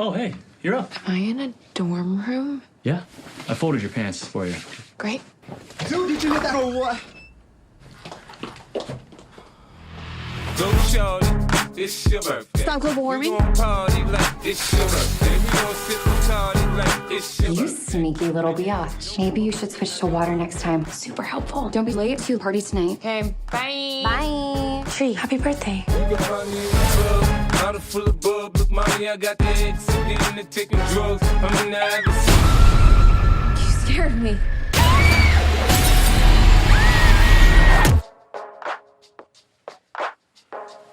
Oh, hey, you're up. Am I in a dorm room? Yeah, I folded your pants for you. Great. Dude, did you hear that? Or what? Go shorty, it's your birthday. Stop global warming. We gon' party like it's your birthday. We gon' sip and party like it's your You birthday. sneaky little biatch. Maybe you should switch to water next time. Super helpful. Don't be late to the party tonight. Okay, bye. Bye. Tree, happy birthday. You can find me in the club, bottle full of bub. Look, mommy, I got the ex again and taking drugs. I'm in the habit. You scared me.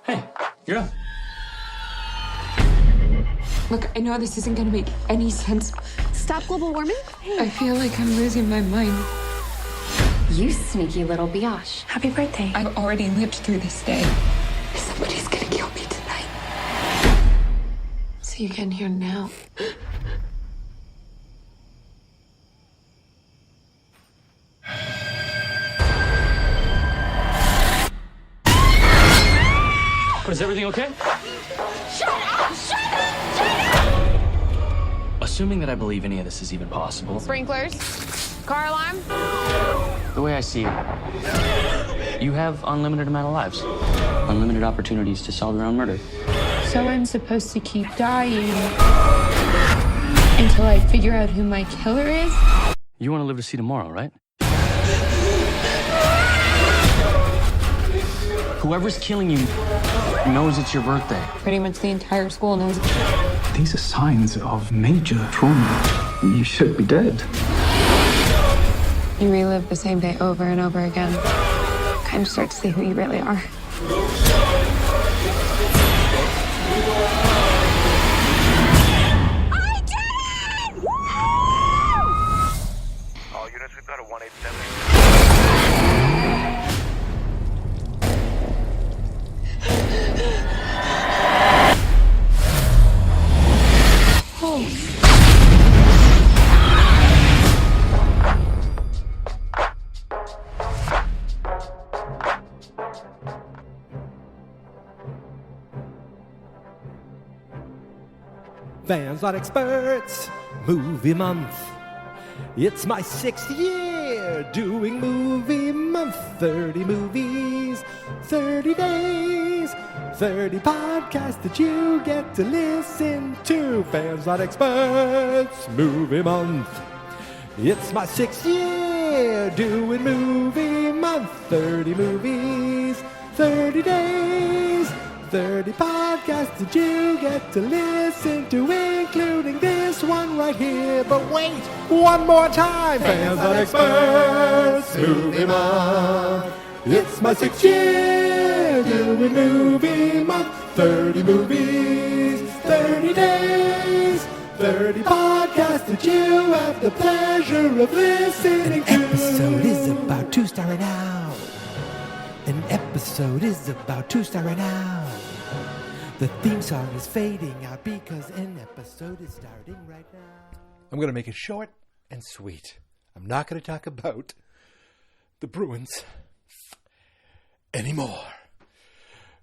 Hey, you're up. Look, I know this isn't gonna make any sense. Stop global warming? I feel like I'm losing my mind. You sneaky little biatch. Happy birthday. I've already lived through this day. Somebody's gonna kill me tonight. So you're getting here now. Is everything okay? Shut up! Shut up! Shut up! Assuming that I believe any of this is even possible. Sprinklers, car alarm. The way I see it, you have unlimited amount of lives. Unlimited opportunities to solve your own murder. So I'm supposed to keep dying until I figure out who my killer is? You want to live to see tomorrow, right? Whoever's killing you knows it's your birthday. Pretty much the entire school knows. These are signs of major trauma. You should be dead. You relive the same day over and over again. Kind of start to see who you really are. I did it! Woo! All units, we've got a 187. Fans Not Experts Movie Month. It's my 6th year doing Movie Month. 30 movies, 30 days, 30 podcasts that you get to listen to. Fans Not Experts Movie Month. It's my 6th year doing Movie Month. 30 movies, 30 days, 30 podcasts that you get to listen to, including this one right here. But wait, one more time. Fans Not Experts Movie Month. It's my 6th year doing Movie Month. 30 movies, 30 days, 30 podcasts that you have the pleasure of listening to. An episode is about to start right now. An episode is about to start right now. The theme song is fading out because an episode is starting right now. I'm going to make it short and sweet. I'm not going to talk about the Bruins anymore.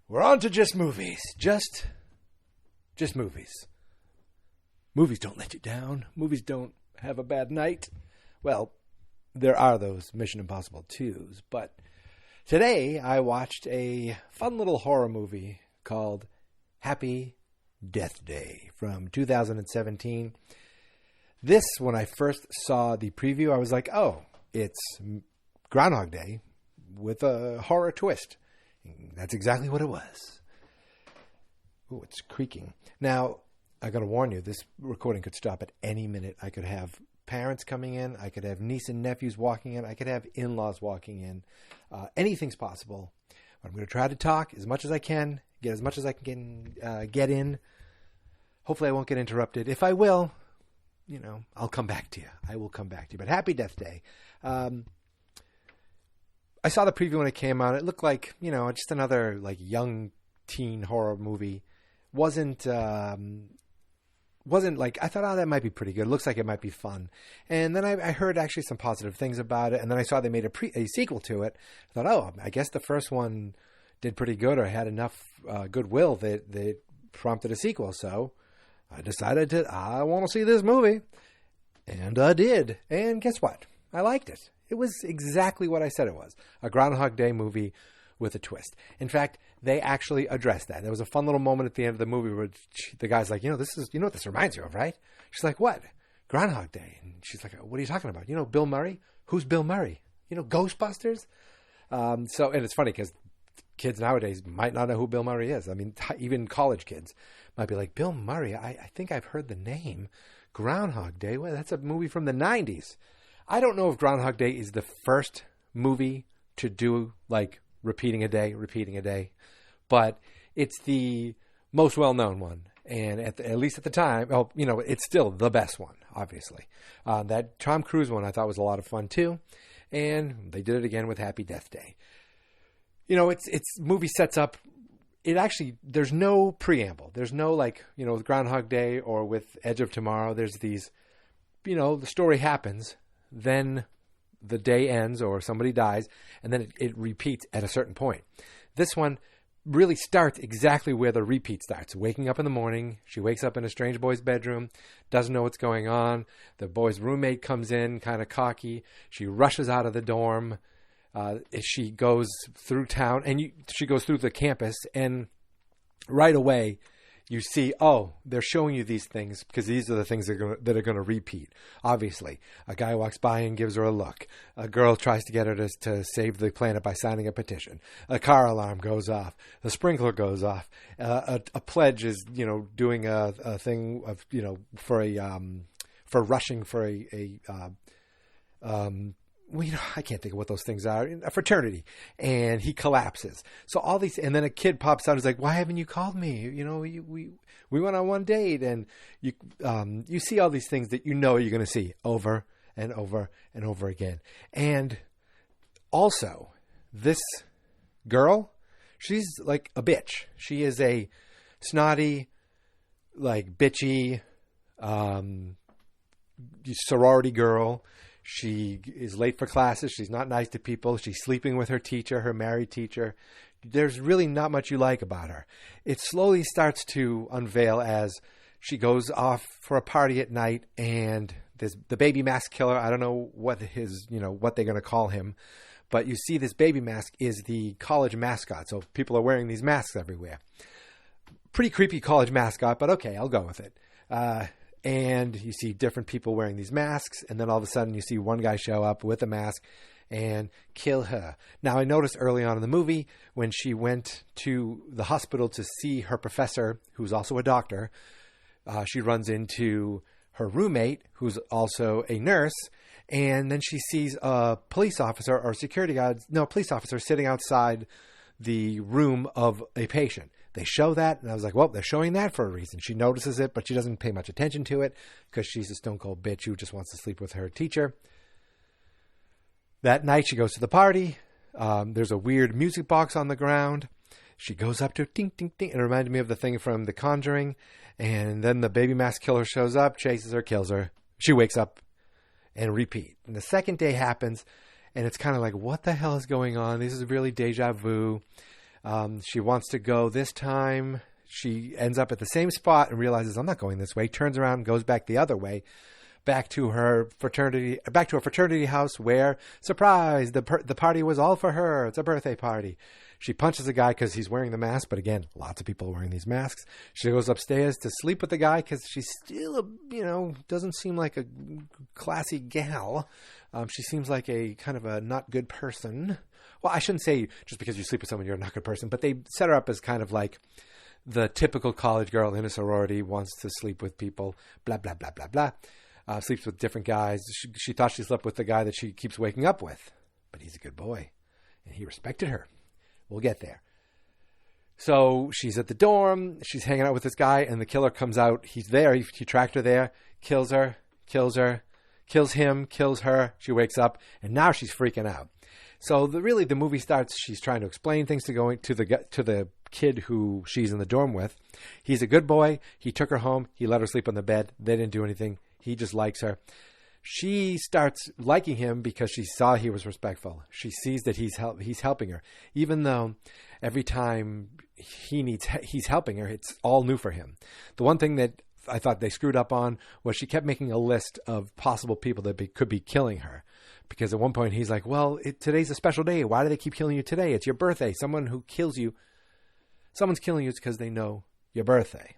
We're on to just movies. Just movies. Movies don't let you down. Movies don't have a bad night. Well, there are those Mission Impossible 2s, but today I watched a fun little horror movie called Happy Death Day from 2017. This, when I first saw the preview, I was like, oh, it's Groundhog Day with a horror twist. And that's exactly what it was. Ooh, it's creaking. Now, I got to warn you, this recording could stop at any minute. I could have parents coming in. I could have niece and nephews walking in. I could have in-laws walking in. Anything's possible. I'm going to try to talk as much as I can, get as much as I can get in. Hopefully I won't get interrupted. If I will, I'll come back to you. I will come back to you. But Happy Death Day. I saw the preview when it came out. It looked like, just another young teen horror movie. Wasn't like, I thought, oh, that might be pretty good. It looks like it might be fun. And then I heard actually some positive things about it. And then I saw they made a sequel to it. I thought, oh, I guess the first one did pretty good or had enough goodwill that prompted a sequel. So I decided I want to see this movie. And I did. And guess what? I liked it. It was exactly what I said it was. A Groundhog Day movie with a twist. In fact, they actually addressed that. There was a fun little moment at the end of the movie where the guy's like, you know what this reminds you of, right? She's like, what? Groundhog Day. And she's like, what are you talking about? You know Bill Murray? Who's Bill Murray? You know Ghostbusters? And it's funny because kids nowadays might not know who Bill Murray is. I mean, even college kids might be like, Bill Murray? I think I've heard the name. Groundhog Day? Well, that's a movie from the 90s. I don't know if Groundhog Day is the first movie to do, like, repeating a day, but it's the most well-known one. And at least at the time, it's still the best one, obviously. That Tom Cruise one I thought was a lot of fun, too. And they did it again with Happy Death Day. It's movie sets up. There's no preamble. There's no, with Groundhog Day or with Edge of Tomorrow, there's these, the story happens, then the day ends or somebody dies, and then it repeats at a certain point. This one really starts exactly where the repeat starts. Waking up in the morning, she wakes up in a strange boy's bedroom, doesn't know what's going on. The boy's roommate comes in, kind of cocky. She rushes out of the dorm. She goes through town, and she goes through the campus, and right away you see, they're showing you these things because these are the things that are going to repeat. Obviously, a guy walks by and gives her a look. A girl tries to get her to save the planet by signing a petition. A car alarm goes off. The sprinkler goes off. A pledge is, doing a thing of, for rushing for I can't think of what those things are. A fraternity. And he collapses. So all these, and then a kid pops out and is like, why haven't you called me? We went on one date, and you see all these things that you're going to see over and over and over again. And also, this girl, she's like a bitch. She is a snotty, bitchy, sorority girl. She is late for classes. She's not nice to people. She's sleeping with her teacher, her married teacher. There's really not much you like about her. It slowly starts to unveil as she goes off for a party at night, and there's the baby mask killer. I don't know what what they're going to call him, but you see this baby mask is the college mascot. So people are wearing these masks everywhere. Pretty creepy college mascot, but okay, I'll go with it. And you see different people wearing these masks, and then all of a sudden you see one guy show up with a mask and kill her. Now, I noticed early on in the movie when she went to the hospital to see her professor, who's also a doctor, she runs into her roommate, who's also a nurse, and then she sees a police officer police officer sitting outside the room of a patient. They show that, and I was like, well, they're showing that for a reason. She notices it, but she doesn't pay much attention to it because she's a stone-cold bitch who just wants to sleep with her teacher. That night, she goes to the party. There's a weird music box on the ground. She goes up to it, ding, ding, ding. It reminded me of the thing from The Conjuring. And then the baby mask killer shows up, chases her, kills her. She wakes up and repeat. And the second day happens, and it's kind of like, what the hell is going on? This is really deja vu. She wants to go this time. She ends up at the same spot and realizes, I'm not going this way. Turns around and goes back the other way, back to a fraternity house where, surprise, the party was all for her. It's a birthday party. She punches a guy because he's wearing the mask. But again, lots of people are wearing these masks. She goes upstairs to sleep with the guy because she's still, doesn't seem like a classy gal. She seems like a kind of a not good person. Well, I shouldn't say just because you sleep with someone you're a not good person, but they set her up as kind of like the typical college girl in a sorority, wants to sleep with people, blah, blah, blah, blah, blah. Sleeps with different guys. She thought she slept with the guy that she keeps waking up with, but he's a good boy, and he respected her. We'll get there. So she's at the dorm. She's hanging out with this guy, and the killer comes out. He's there. He tracked her there, kills him, kills her. She wakes up, and now she's freaking out. So the movie starts. She's trying to explain things to the kid who she's in the dorm with. He's a good boy. He took her home. He let her sleep on the bed. They didn't do anything. He just likes her. She starts liking him because she saw he was respectful. She sees that he's helping her, even though every time he's helping her, it's all new for him. The one thing that I thought they screwed up on was she kept making a list of possible people that could be killing her. Because at one point he's like, well, today's a special day. Why do they keep killing you today? It's your birthday. Someone's killing you because they know your birthday.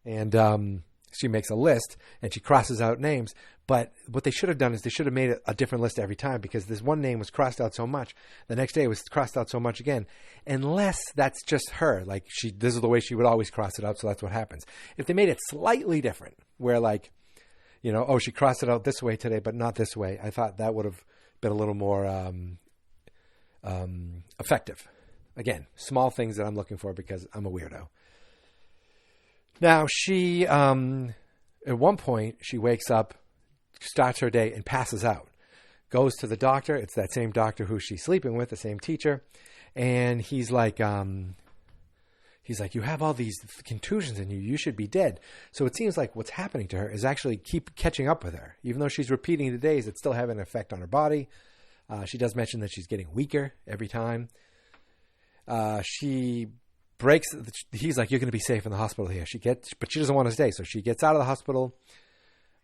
And she makes a list and she crosses out names. But what they should have done is they should have made a different list every time, because this one name was crossed out so much. The next day it was crossed out so much again. Unless that's just her. Like, this is the way she would always cross it out, so that's what happens. If they made it slightly different, where like, you know, she crossed it out this way today, but not this way, I thought that would have been a little more effective. Again, small things that I'm looking for because I'm a weirdo. Now, she, at one point, she wakes up, starts her day, and passes out. Goes to the doctor. It's that same doctor who she's sleeping with, the same teacher. And he's like, you have all these contusions in you. You should be dead. So it seems like what's happening to her is actually keep catching up with her. Even though she's repeating the days, it's still having an effect on her body. She does mention that she's getting weaker every time. She breaks. He's like, you're going to be safe in the hospital here. But she doesn't want to stay. So she gets out of the hospital,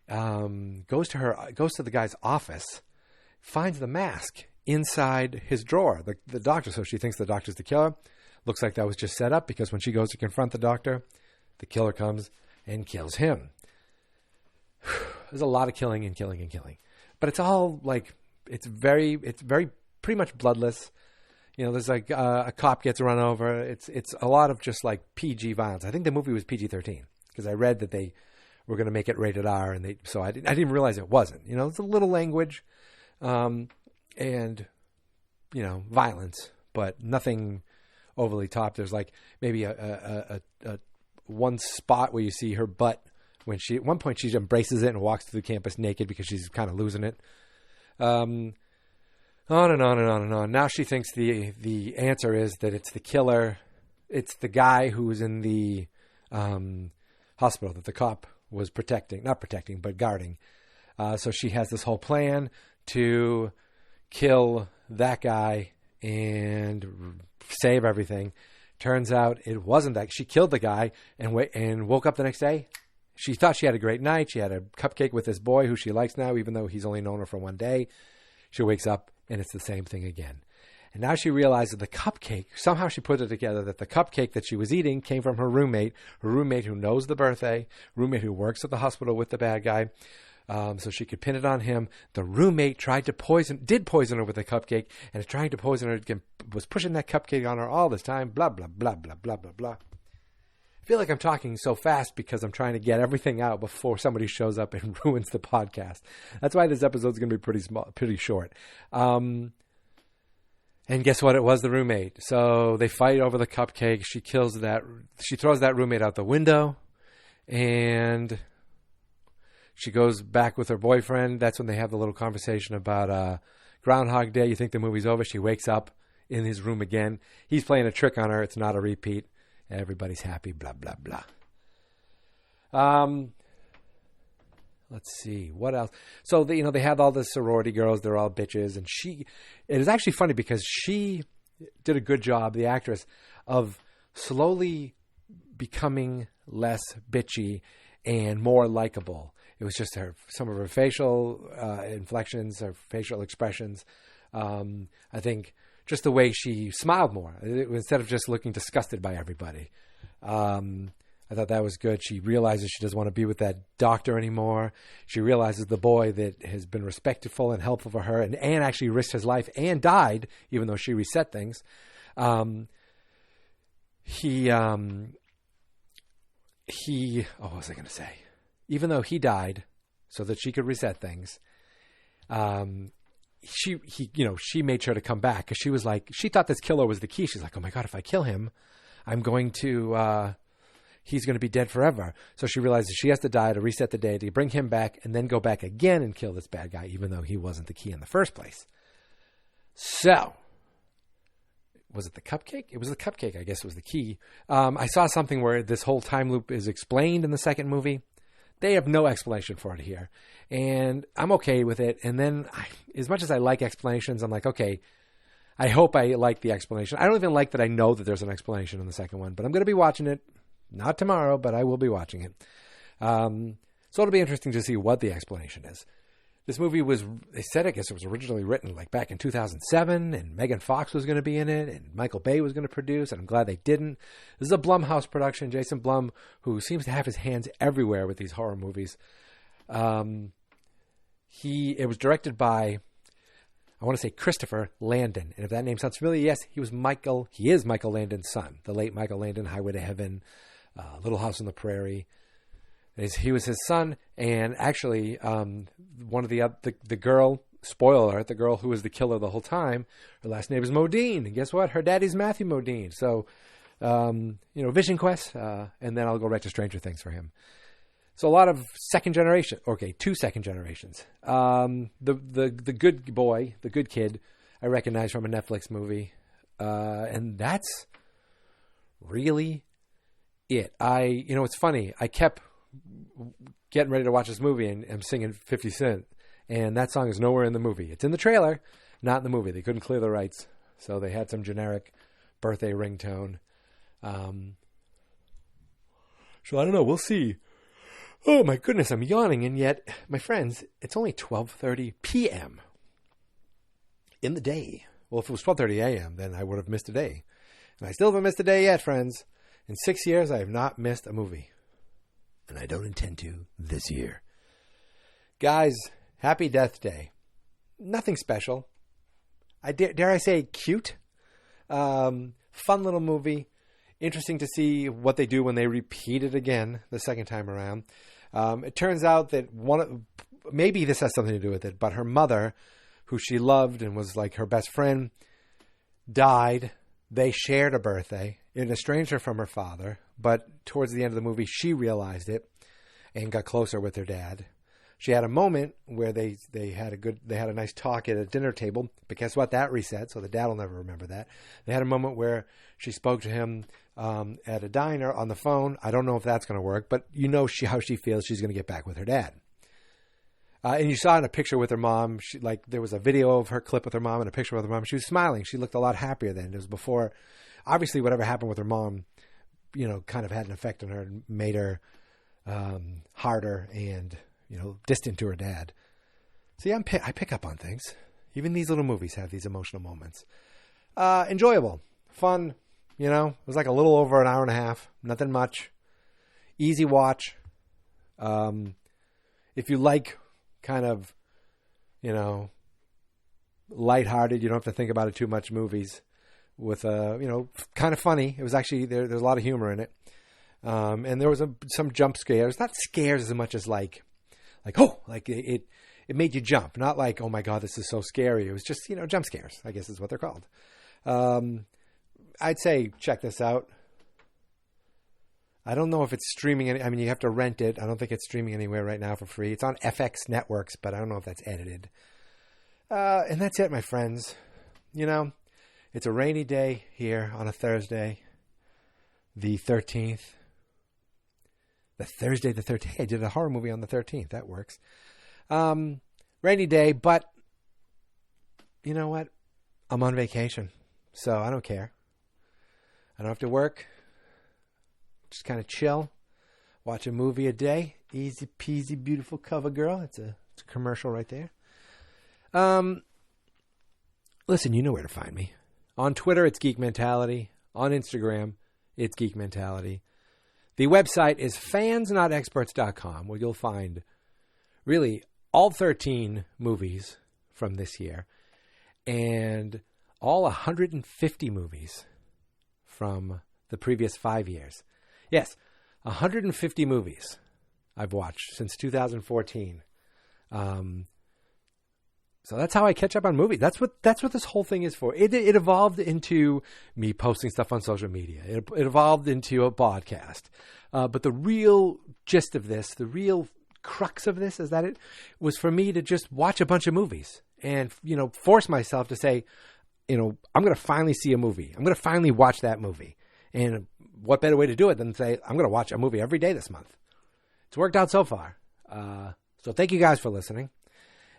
goes to the guy's office, finds the mask inside his drawer, the doctor. So she thinks the doctor's the killer. Looks like that was just set up, because when she goes to confront the doctor, the killer comes and kills him. There's a lot of killing and killing and killing, but it's all like, it's very pretty much bloodless. You know, there's like a cop gets run over. It's a lot of just like PG violence. I think the movie was PG-13 because I read that they were going to make it rated R, and so I didn't realize it wasn't. You know, it's a little language, and you know, violence, but nothing overly top. There's like maybe a one spot where you see her butt when at one point she embraces it and walks through the campus naked because she's kind of losing it. On and on and on and on. Now she thinks the answer is that it's the killer. It's the guy who's in the hospital that the cop was not protecting, but guarding. So she has this whole plan to kill that guy and save everything. Turns out it wasn't that. She killed the guy and woke up the next day. She thought she had a great night. She had a cupcake with this boy who she likes now, even though he's only known her for one day. She wakes up and it's the same thing again. And now she realizes the cupcake, somehow she put it together that the cupcake that she was eating came from her roommate who knows the birthday, roommate who works at the hospital with the bad guy. So she could pin it on him. The roommate did poison her with a cupcake, and trying to poison her again, was pushing that cupcake on her all this time. Blah, blah, blah, blah, blah, blah, blah. I feel like I'm talking so fast because I'm trying to get everything out before somebody shows up and ruins the podcast. That's why this episode's going to be pretty short. And guess what? It was the roommate. So they fight over the cupcake. She throws that roommate out the window, and she goes back with her boyfriend. That's when they have the little conversation about Groundhog Day. You think the movie's over. She wakes up in his room again. He's playing a trick on her. It's not a repeat. Everybody's happy, blah, blah, blah. Let's see. What else? So, they had all the sorority girls. They're all bitches. And it is actually funny because she did a good job, the actress, of slowly becoming less bitchy and more likable. It was just some of her facial inflections, her facial expressions. I think just the way she smiled more, instead of just looking disgusted by everybody. I thought that was good. She realizes she doesn't want to be with that doctor anymore. She realizes the boy that has been respectful and helpful for her and actually risked his life and died, even though she reset things. What was I going to say? Even though he died so that she could reset things, she made sure to come back because she was like, she thought this killer was the key. She's like, oh my God, if I kill him, I'm going to, he's going to be dead forever. So she realizes she has to die to reset the day, to bring him back and then go back again and kill this bad guy, even though he wasn't the key in the first place. So was it the cupcake? It was the cupcake, I guess, was the key. I saw something where this whole time loop is explained in the second movie. They have no explanation for it here. And I'm okay with it. And then as much as I like explanations, I'm like, okay, I hope I like the explanation. I don't even like that I know that there's an explanation in the second one, but I'm going to be watching it Not tomorrow, but I will be watching it. So it'll be interesting to see what the explanation is. This movie they said, I guess it was originally written like back in 2007, and Megan Fox was going to be in it, and Michael Bay was going to produce, and I'm glad they didn't. This is a Blumhouse production. Jason Blum, who seems to have his hands everywhere with these horror movies. It was directed by, I want to say Christopher Landon. And if that name sounds familiar, yes, he is Michael Landon's son, the late Michael Landon, Highway to Heaven, Little House on the Prairie. He was his son, and actually, one of the girl, spoiler alert, the girl who was the killer the whole time, her last name is Modine, and guess what? Her daddy's Matthew Modine. So, Vision Quest, and then I'll go right to Stranger Things for him. So a lot of two second generations. The good boy, the good kid, I recognize from a Netflix movie, and that's really it. It's funny. I kept getting ready to watch this movie, and I'm singing 50 Cent, and that song is nowhere in the movie. It's in the trailer, not in the movie. They couldn't clear the rights, so they had some generic birthday ringtone. So I don't know. We'll see. Oh my goodness, I'm yawning, and yet, my friends, it's only 12:30 p.m. in the day. Well, if it was 12:30 a.m., then I would have missed a day. And I still haven't missed a day yet, friends. In 6 years, I have not missed a movie. And I don't intend to this year. Guys, happy Death Day. Nothing special. Dare I say cute? Fun little movie. Interesting to see what they do when they repeat it again the second time around. It turns out that maybe this has something to do with it, but her mother, who she loved and was like her best friend, died. They shared a birthday. It estranged her from her father, but towards the end of the movie, she realized it and got closer with her dad. She had a moment where they had a nice talk at a dinner table, but guess what? That reset, so the dad will never remember that. They had a moment where she spoke to him at a diner on the phone. I don't know if that's going to work, but how she feels she's going to get back with her dad. And you saw in a picture with her mom, there was a video of her clip with her mom and a picture with her mom. She was smiling. She looked a lot happier then. It was before, obviously, whatever happened with her mom, kind of had an effect on her and made her harder and distant to her dad. See, I pick up on things. Even these little movies have these emotional moments. Enjoyable, fun. It was like a little over an hour and a half. Nothing much. Easy watch. If you like kind of, lighthearted, you don't have to think about it too much movies with, kind of funny. It was actually, there's a lot of humor in it. And there was some jump scares. Not scares as much as it made you jump. Not like, oh my God, this is so scary. It was just, jump scares, I guess is what they're called. I'd say check this out. I don't know if it's streaming. You have to rent it. I don't think it's streaming anywhere right now for free. It's on FX Networks, but I don't know if that's edited. And that's it, my friends. It's a rainy day here on a Thursday, the 13th. Thursday the 13th. Hey, I did a horror movie on the 13th. That works. Rainy day, but you know what? I'm on vacation, so I don't care. I don't have to work. Just kind of chill. Watch a movie a day. Easy peasy, beautiful cover girl. It's a commercial right there. Listen, you know where to find me. On Twitter, it's Geek Mentality. On Instagram, it's Geek Mentality. The website is fansnotexperts.com, where you'll find really all 13 movies from this year and all 150 movies from the previous 5 years. Yes, 150 movies I've watched since 2014. So that's how I catch up on movies. That's what this whole thing is for. It evolved into me posting stuff on social media. It evolved into a podcast. But the real gist of this, the real crux of this, is that it was for me to just watch a bunch of movies and force myself to say, I'm going to finally see a movie. I'm going to finally watch that movie. And what better way to do it than say, I'm going to watch a movie every day this month. It's worked out so far. So thank you guys for listening.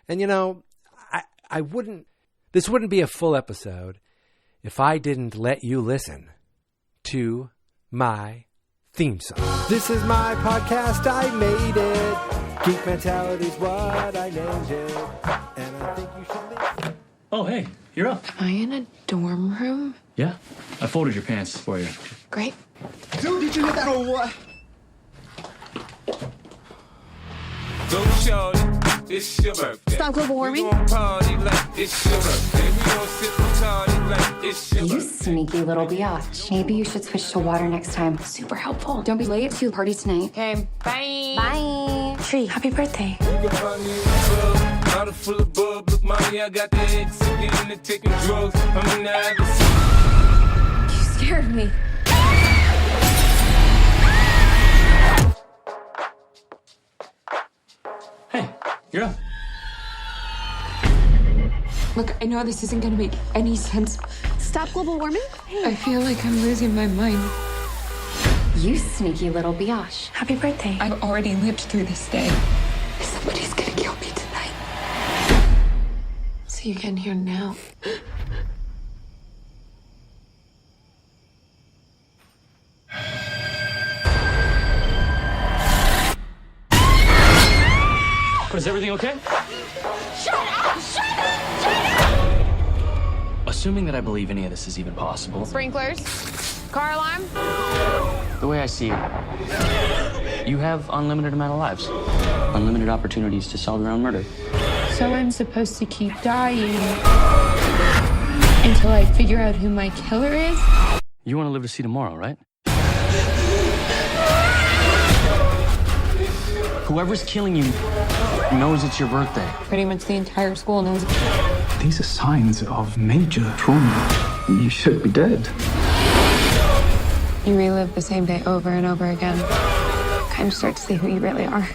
And this wouldn't be a full episode if I didn't let you listen to my theme song. This is my podcast, I made it. Geek Mentality's what I named it. And I think you should listen. Oh, hey, you're up. Am I in a dorm room? Yeah, I folded your pants for you. Great. Dude, did you hear that? For what? Go shorty, it's your birthday. Stop global warming. We gon' party like it's your birthday. We gon' sip and party like it's your You birthday. sneaky little biatch. Maybe you should switch to water next time. Super helpful. Don't be late to the party tonight. Okay, bye. Bye. Tree, happy birthday. You can find me in the club, bottle full of bub. Look, mommy, I got the ex again and taking drugs. I'm in the habit. You scared me. Hey, you're up. Look, I know this isn't gonna make any sense. Stop global warming? I feel like I'm losing my mind. You sneaky little biatch. Happy birthday. I've already lived through this day. Somebody's gonna kill me tonight. So you can hear now. Is everything okay? Shut up! Shut up! Shut up! Assuming that I believe any of this is even possible. Sprinklers. Car alarm. The way I see it, you have unlimited amount of lives. Unlimited opportunities to solve your own murder. So I'm supposed to keep dying until I figure out who my killer is? You want to live to see tomorrow, right? Whoever's killing you knows it's your birthday. Pretty much the entire school knows. These are signs of major trauma. You should be dead. You relive the same day over and over again. Kind of start to see who you really are.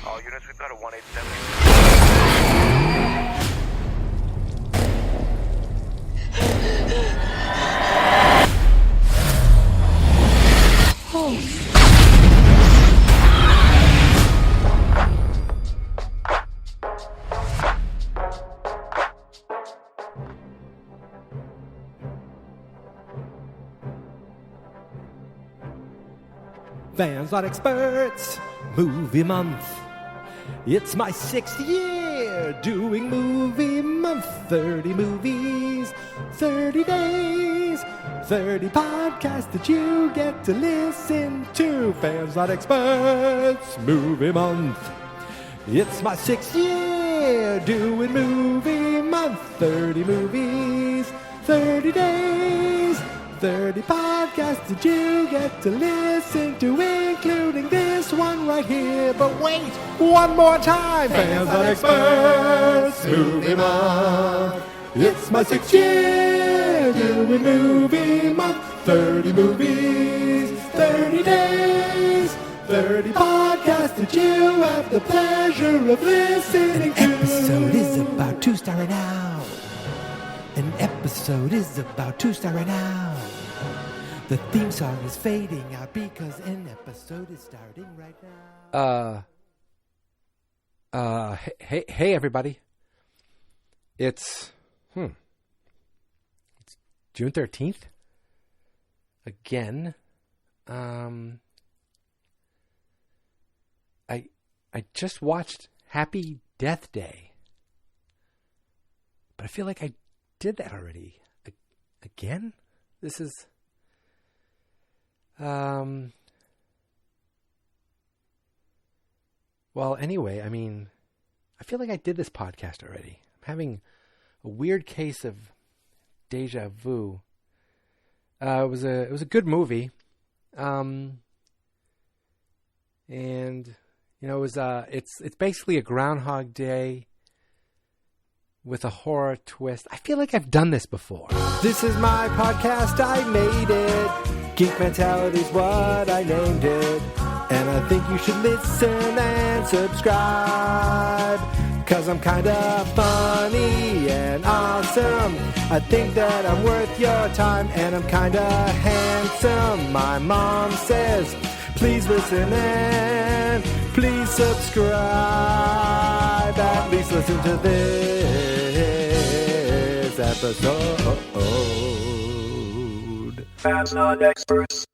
All units, we've got a 187. Fans Not Experts, movie month. It's my 6th year doing movie month. 30 movies, 30 days, 30 podcasts that you get to listen to. Fans Not Experts, movie month. It's my 6th year doing movie month. 30 movies, 30 days, 30 podcasts that you get to listen to, including this one right here. But wait, one more time. Fans Not Experts, movie month. It's my 6th year doing movie month. 30 movies, 30 days, 30 podcasts that you have the pleasure of listening to. An episode is about to start right now. An episode is about to start right now. The theme song is fading out because an episode is starting right now. Hey everybody. It's June 13th. Again. I just watched Happy Death Day. But I feel like I did that already. Again? This is well, anyway, I mean, I feel like I did this podcast already. I'm having a weird case of deja vu. It was a good movie. And you know, it was it's basically a Groundhog Day with a horror twist. I feel like I've done this before. This is my podcast, I made it. Geek Mentality's what I named it. And I think you should listen and subscribe, 'cause I'm kinda funny and awesome. I think that I'm worth your time, and I'm kinda handsome. My mom says, please listen and please subscribe. at least listen to this episode. Fans not experts.